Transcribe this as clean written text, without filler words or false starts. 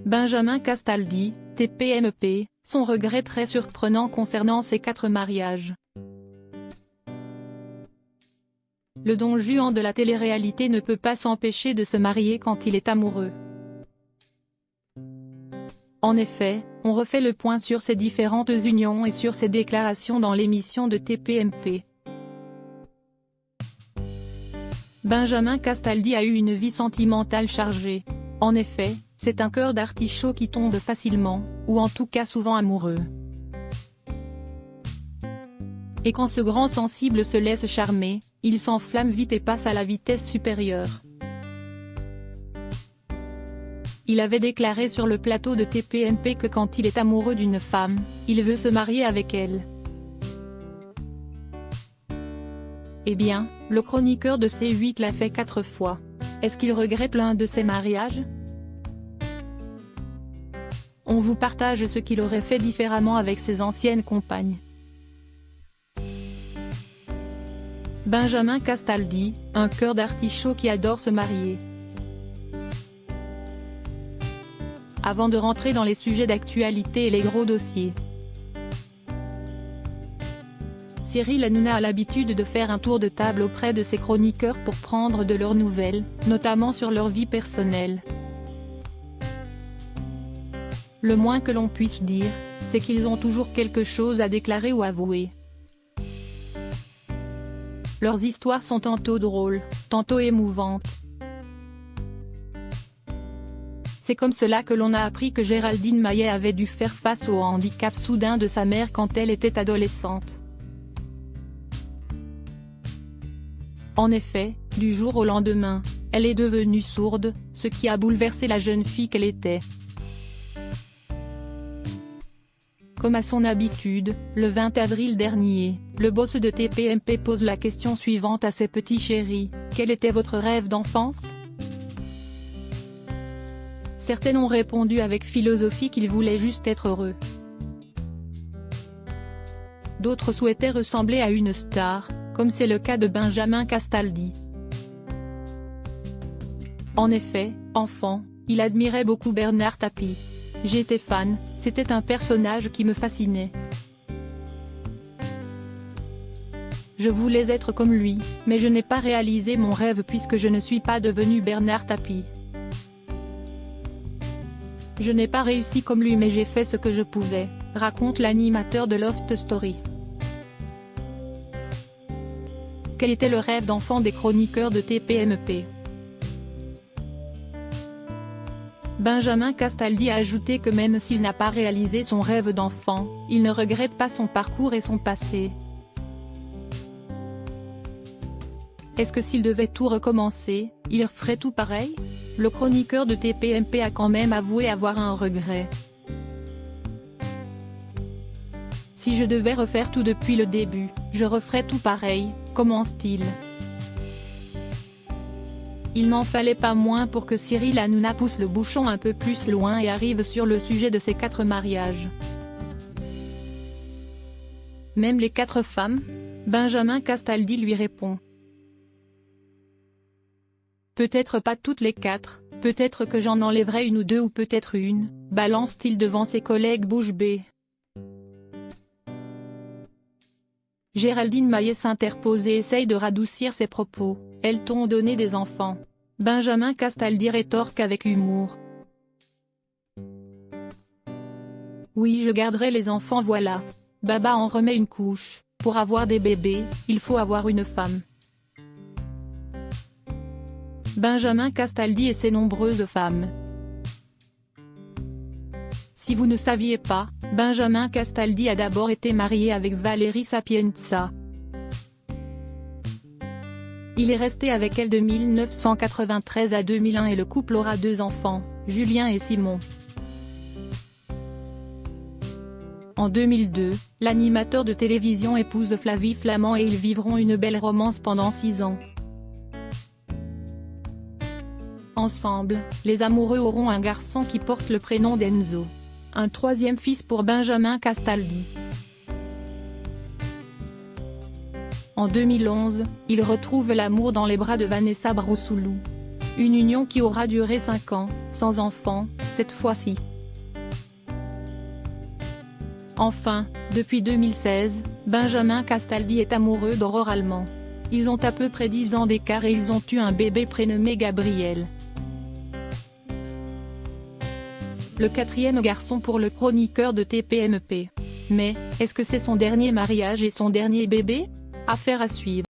Benjamin Castaldi, TPMP, son regret très surprenant concernant ses 4 mariages. Le Don Juan de la télé-réalité ne peut pas s'empêcher de se marier quand il est amoureux. En effet, on refait le point sur ses différentes unions et sur ses déclarations dans l'émission de TPMP. Benjamin Castaldi a eu une vie sentimentale chargée. En effet, c'est un cœur d'artichaut qui tombe facilement, ou en tout cas souvent amoureux. Et quand ce grand sensible se laisse charmer, il s'enflamme vite et passe à la vitesse supérieure. Il avait déclaré sur le plateau de TPMP que quand il est amoureux d'une femme, il veut se marier avec elle. Eh bien, le chroniqueur de C8 l'a fait 4 fois. Est-ce qu'il regrette l'un de ses mariages? On vous partage ce qu'il aurait fait différemment avec ses anciennes compagnes. Benjamin Castaldi, un cœur d'artichaut qui adore se marier. Avant de rentrer dans les sujets d'actualité et les gros dossiers. Cyril Hanouna a l'habitude de faire un tour de table auprès de ses chroniqueurs pour prendre de leurs nouvelles, notamment sur leur vie personnelle. Le moins que l'on puisse dire, c'est qu'ils ont toujours quelque chose à déclarer ou avouer. Leurs histoires sont tantôt drôles, tantôt émouvantes. C'est comme cela que l'on a appris que Géraldine Maillet avait dû faire face au handicap soudain de sa mère quand elle était adolescente. En effet, du jour au lendemain, elle est devenue sourde, ce qui a bouleversé la jeune fille qu'elle était. Comme à son habitude, le 20 avril dernier, le boss de TPMP pose la question suivante à ses petits chéris: quel était votre rêve d'enfance? Certaines ont répondu avec philosophie qu'ils voulaient juste être heureux. D'autres souhaitaient ressembler à une star, comme c'est le cas de Benjamin Castaldi. En effet, enfant, il admirait beaucoup Bernard Tapie. J'étais fan, c'était un personnage qui me fascinait. Je voulais être comme lui, mais je n'ai pas réalisé mon rêve puisque je ne suis pas devenu Bernard Tapie. Je n'ai pas réussi comme lui mais j'ai fait ce que je pouvais, raconte l'animateur de Loft Story. Quel était le rêve d'enfant des chroniqueurs de TPMP? Benjamin Castaldi a ajouté que même s'il n'a pas réalisé son rêve d'enfant, il ne regrette pas son parcours et son passé. Est-ce que s'il devait tout recommencer, il ferait tout pareil? Le chroniqueur de TPMP a quand même avoué avoir un regret. Si je devais refaire tout depuis le début, je referais tout pareil, commence-t-il. Il n'en fallait pas moins pour que Cyril Hanouna pousse le bouchon un peu plus loin et arrive sur le sujet de ses 4 mariages. Même les 4 femmes? Benjamin Castaldi lui répond. Peut-être pas toutes les 4, peut-être que j'en enlèverai une ou 2 ou peut-être une, balance-t-il devant ses collègues bouche bée. Géraldine Maillet s'interpose et essaye de radoucir ses propos. Elles t'ont donné des enfants. Benjamin Castaldi rétorque avec humour. Oui, je garderai les enfants, voilà. Baba en remet une couche. Pour avoir des bébés, il faut avoir une femme. Benjamin Castaldi et ses nombreuses femmes. Si vous ne saviez pas, Benjamin Castaldi a d'abord été marié avec Valérie Sapienza. Il est resté avec elle de 1993 à 2001 et le couple aura 2 enfants, Julien et Simon. En 2002, l'animateur de télévision épouse Flavie Flament et ils vivront une belle romance pendant 6 ans. Ensemble, les amoureux auront un garçon qui porte le prénom d'Enzo. Un 3e fils pour Benjamin Castaldi. En 2011, il retrouve l'amour dans les bras de Vanessa Brossoulou. Une union qui aura duré 5 ans, sans enfant, cette fois-ci. Enfin, depuis 2016, Benjamin Castaldi est amoureux d'Aurore Allemand. Ils ont à peu près 10 ans d'écart et ils ont eu un bébé prénommé Gabriel. Le 4e garçon pour le chroniqueur de TPMP. Mais, est-ce que c'est son dernier mariage et son dernier bébé? Affaire à suivre.